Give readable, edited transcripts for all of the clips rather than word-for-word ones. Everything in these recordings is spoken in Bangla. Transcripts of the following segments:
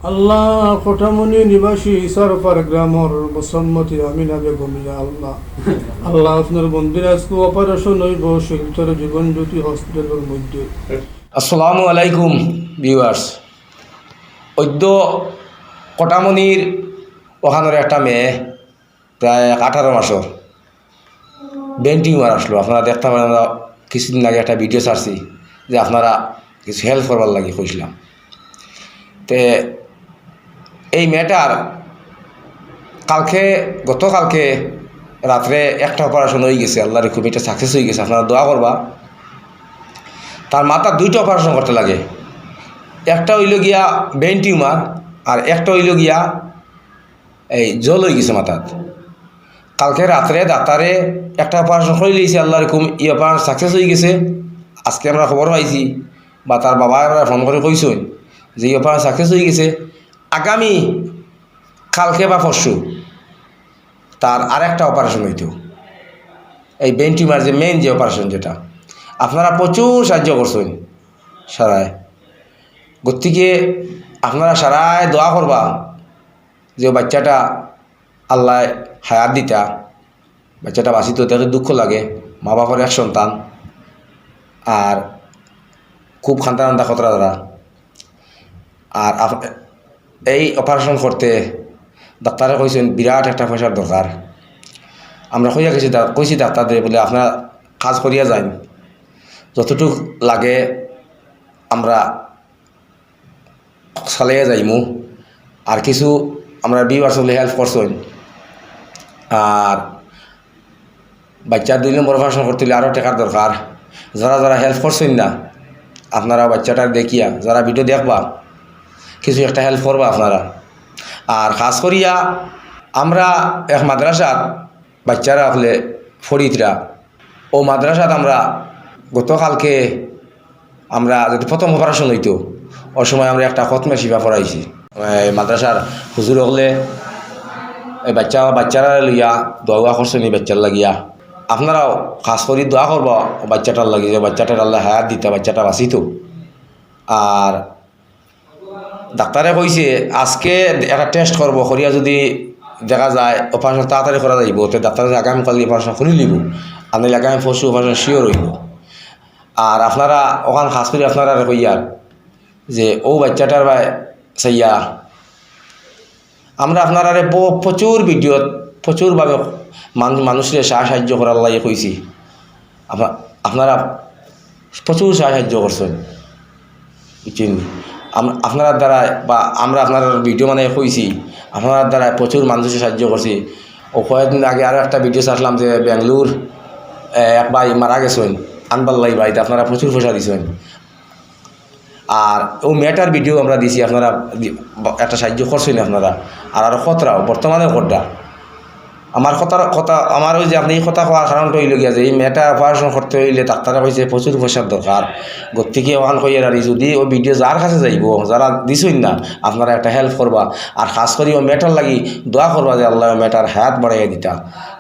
আল্লাহ কোঠামনি নিবাসী ইসারপার গ্রামের বসম্মতি আমিনা বেগমিয়া আল্লাহ আল্লাহ আপনার বন্দির আজকে অপারেশন হইব শিলচর জীবন জ্যোতি হসপিটালের মধ্যে। আসসালামু আলাইকুম ভিউয়ার্স। অদ্য কটামনির ওখানের একটা মেয়ে প্রায় 18 মাসের ব্রেন টিউমার আসলো। আপনারা দেখতে পারেন, আমরা কিছুদিন আগে একটা ভিডিও ছাড়ছি যে আপনারা কিছু হেল্প করবার লাগে কইছিলাম। তে এই মেয়েটার গতকালকে রাত্রে একটা অপারেশন হয়ে গেছে। আল্লাহর খুব এটা সাকসেস হয়ে গেছে। আপনারা দোয়া করবা। তার মাথার 2টা অপারেশন করতে লাগে। একটা হইল গিয়া ব্রেন টিউমার আর একটা হইল গিয়া এই জল হয়ে গেছে মাথাত। কালকে রাত্রে ডাক্তারে একটা অপারেশন করে লিয়েছে। আল্লাহর খুব এই অপারেশন সাকসেস হয়ে গেছে। আজকে আমরা খবর পাইছি বা তার বাবা ফোন করে কইছেন যে এই অপারেশন সাকসেস হয়ে গেছে। আগামী কালকে বা পরশু তার আরেকটা অপারেশন হইতো, এই ব্রেন টিউমার যে মেইন যে অপারেশন, যেটা আপনারা প্রচুর সাহায্য করছেন সারায়। গতিকে আপনারা সারায় দোয়া করবা যে বাচ্চাটা আল্লাহ হায়াত দিতা, বাচ্চাটা বাঁচিত। তাকে দুঃখ লাগে, মা বাবার এক সন্তান আর খুব খান্তা খতরা ধরা। আর এই অপারেশন করতে ডাক্তারে কইছেন বিরাট একটা পয়সার দরকার। আমরা কইছি ডাক্তারদের বলে আপনারা কাজ করিয়া যান, যতটুক লাগে আমরা চালিয়ে যাইমু। আর কিছু আমরা ভিউয়ার্স বলে হেল্প করছেন। আর বাচ্চার 2 নম্বর অপারেশন করতে হলে আরও টাকার দরকার। যারা হেল্প করছেন না, আপনারা বাচ্চাটার দেখিয়া যারা ভিডিও দেখবা কিছু একটা হেল্প করবা আপনারা। আর খাস করিয়া আমরা এক মাদ্রাসাত বাচ্চারা হলে ফরিদরা, ও মাদ্রাসাত আমরা গতকালকে আমরা যদি প্রথম অপারেশন হইতো ওই সময় আমরা একটা খতমে শিফা পড়াইছি। মাদ্রাসার হুজুর হলে এই বাচ্চারা লইয়া দোয়া করছেন এই বাচ্চার লাগিয়া। আপনারাও খাস করি দোয়া করবা বাচ্চাটার লাগি যে বাচ্চাটার আল্লাহ হায়াত দিতে, বাচ্চাটা বাঁচিত। আর ডাক্তারে কইছে আজকে একটা টেস্ট করবো, করিয়া যদি দেখা যায় অপারেশন তাড়াতাড়ি করা যাইব, তো ডাক্তার আগামীকাল অপারেশন করে নিব, আপনি আগামী পরশু অপারেশন শিওর হইব। আর আপনারা ওখান খাস করে আপনারা কইয়ার যে ও বাচ্চাটার বা চাইয়া আমরা আপনারা প্রচুর ভিডিওত প্রচুরভাবে মানুষের সাহায্য করার লাগে কইছি। আপনারা প্রচুর সাহায্য করছেন, বুঝছেন। আপনার দ্বারা বা আমরা আপনার ভিডিও মানে কইছি, আপনার দ্বারা প্রচুর মানুষের সাহায্য করছি। ও কয়েকদিন আগে আরও একটা ভিডিও ছাড়লাম যে বেঙ্গলোর এক ভাই মারা গেছেন, আনবাল্লাই ভাইতে আপনারা প্রচুর পয়সা দিয়েছেন। আর ও মেয়েটার ভিডিও আমরা দিছি, আপনারা একটা সাহায্য করছেন আপনারা। আর আরও খতরাও বর্তমানে খতরা আমার ওই যে আপনি এই কথা হওয়ার কারণটা হইল গিয়া যে এই মেয়েটা অপারেশন করতে হইলে ডাক্তারে কইছে প্রচুর পয়সার দরকার। গতিকে ওখান কইয়ার আর যদি ওই ভিডিও যার কাছে যাইব, যারা দিছই না, আপনারা একটা হেল্প করবা। আর খাস করে ও মেয়েটার লাগি দোয়া করবা যে আল্লাহ মেয়েটার হায়াত বাড়াইয়া দিতা,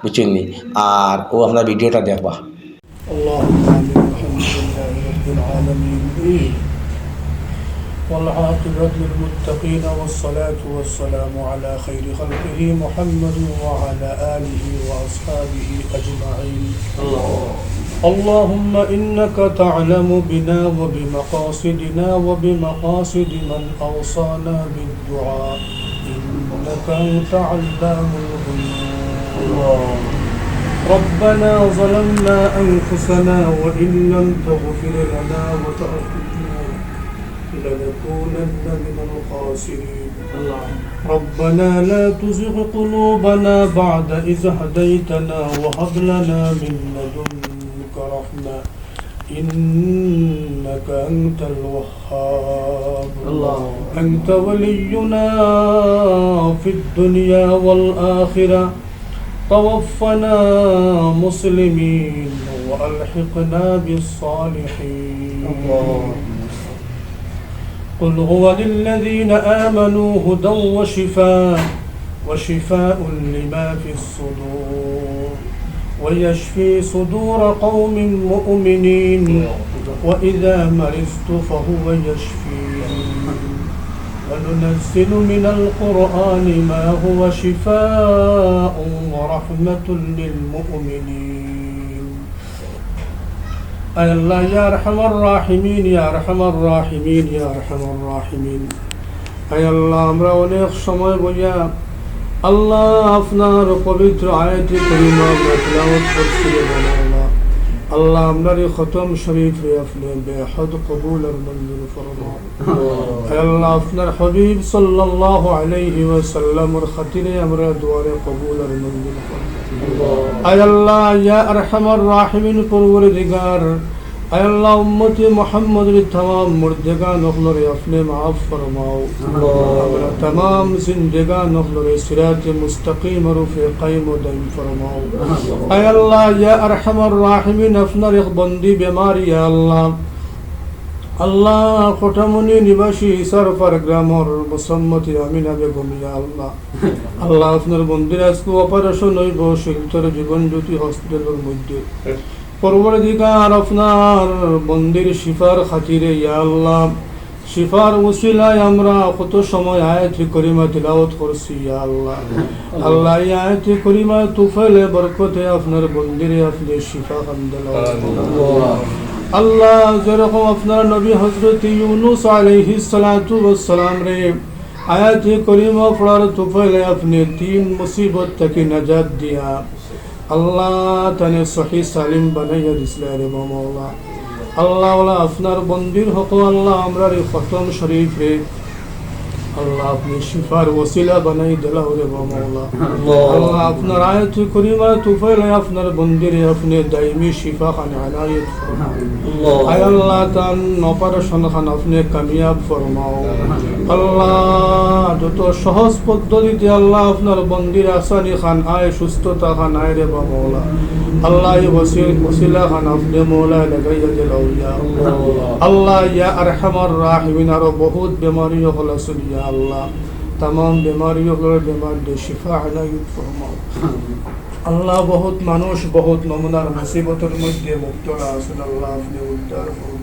বুঝছেন নি। আর ও আপনার ভিডিওটা দেখবা। والعاقبة للمتقين والصلاة والسلام على خير خلقه محمد وعلى آله وأصحابه أجمعين. اللهم إنك تعلم بنا وبمقاصدنا وبمقاصد من أوصانا بالدعاء، إنك أنت علام الغيوب. ربنا ظلمنا أنفسنا وإن لم تغفر لنا وترحمنا لنكونن من الخاسرين. ربنا لا تزغ قلوبنا بعد إذ هديتنا وهب لنا من لدنك رحمة إنك أنت الوهاب. أنت ولينا في الدنيا والآخرة، توفنا مسلمين وألحقنا بالصالحين. قل هو للذين آمنوا هدى وشفاء لما في الصدور ويشفي صدور قوم مؤمنين وإذا مرضت فهو يشفين وننزل من القرآن ما هو شفاء ورحمة للمؤمنين أي الله يا أرحم الراحمين يا أرحم الراحمين يا أرحم الراحمين أي الله আমরা অনেক সময় বইয়া আল্লাহ আপনার পবিত্র আয়াতে কারিমা তেলাওয়াত করছি আল্লাহ আল্লাহ আপনার খতম শরীফ আপনি বেহদ কবুল আর মঞ্জুর ফরমাও হে আল্লাহ আপনার হাবিব সাল্লাল্লাহু আলাইহি ওয়াসাল্লামের খাতিরে আমরা দুআরে কবুল আর মঞ্জুর ফরমাও হে আল্লাহ ইয়া আরহামার রাহিমিন পরওয়ারদিগার হে আল্লাহ উম্মতি মুহাম্মদের तमाम মুর্দেগান ওগুলোরে আপনি maaf ফরমাও আমরা तमाम জিন্দেগান ওগুলোরে সিরাতে মুস্তাকিম রূপে কায়েম ও দাইম ফরমাও হে আল্লাহ ইয়া আরহামার রাহিমিন আপনার এক বন্দি বেমার ইয়া আল্লাহ আল্লাহ কোটামনি নিবাসী সরফার গ্রামের মুসম্মতি আমিনা বেগম ইয়া আল্লাহ আল্লাহ আপনার বন্দির আজকে অপারেশন হইব শিলচর জীবন জ্যোতি হসপিটালের মধ্যে পরওয়ারদিগার আপনার বন্দির শিফার খাতিরে ইয়া আল্লাহ শিফার ওসিলায় আমরা কত সময় আয়াত করিমা তিলাওয়াত করছি ইয়া আল্লাহ আল্লাহ এই আয়াত করিমা তুফাইলে বরকতে আপনার বন্দিরে আপনি শিফা খান দিলাওয়াত আল্লাহ যেরকম আপনার নবী হযরত ইউনূস আলাইহিস সালাতু ওয়াস সালাম রে আয়াত করিমা পড়ার তুফাইলে আপনি তিন মুসিবত থেকে নাজাত দিয়া আল্লাহ তানে সহি সালিম বানাইয়া দিছিলেন রে মাওলা আল্লাহ ওয়ালা আপনার বন্দির হক আল্লাহ আমরার খতম শরীফ রে আল্লাহ আপনি শিফার ওসিলা বানাই দিলাও রে মাওলা আল্লাহ আপনার আয়াত করিমা তুফাইলে আপনার বন্দিরে আপনি দাইমি শিফা খান আনায়াত ফরমাও আয় আল্লাহ তান অপারেশন খান আপনি কামিয়াব ফরমাও আল্লাহ যত সহজ পদ্ধতিতে আল্লাহ আপনার বন্দির আসানি খান আয় সুস্থতা খান আয় রে মাওলা আল্লাহ এই ওসিলা খান আপনি মাওলা লাগাইয়া দিলাও ইয়া আল্লাহ ইয়া আরহামার রাহিমিন আর বহুত বেমারি হল আসিয়া আল্লাহ तमाम बीमारियों को बीमार दे शिफा अनायत फरमाओ अल्लाह बहुत मानुष बहुत नमूनार मुसीबतर मध्य मुब्तला आছেন আল্লাহ আপনি উদ্ধার করুন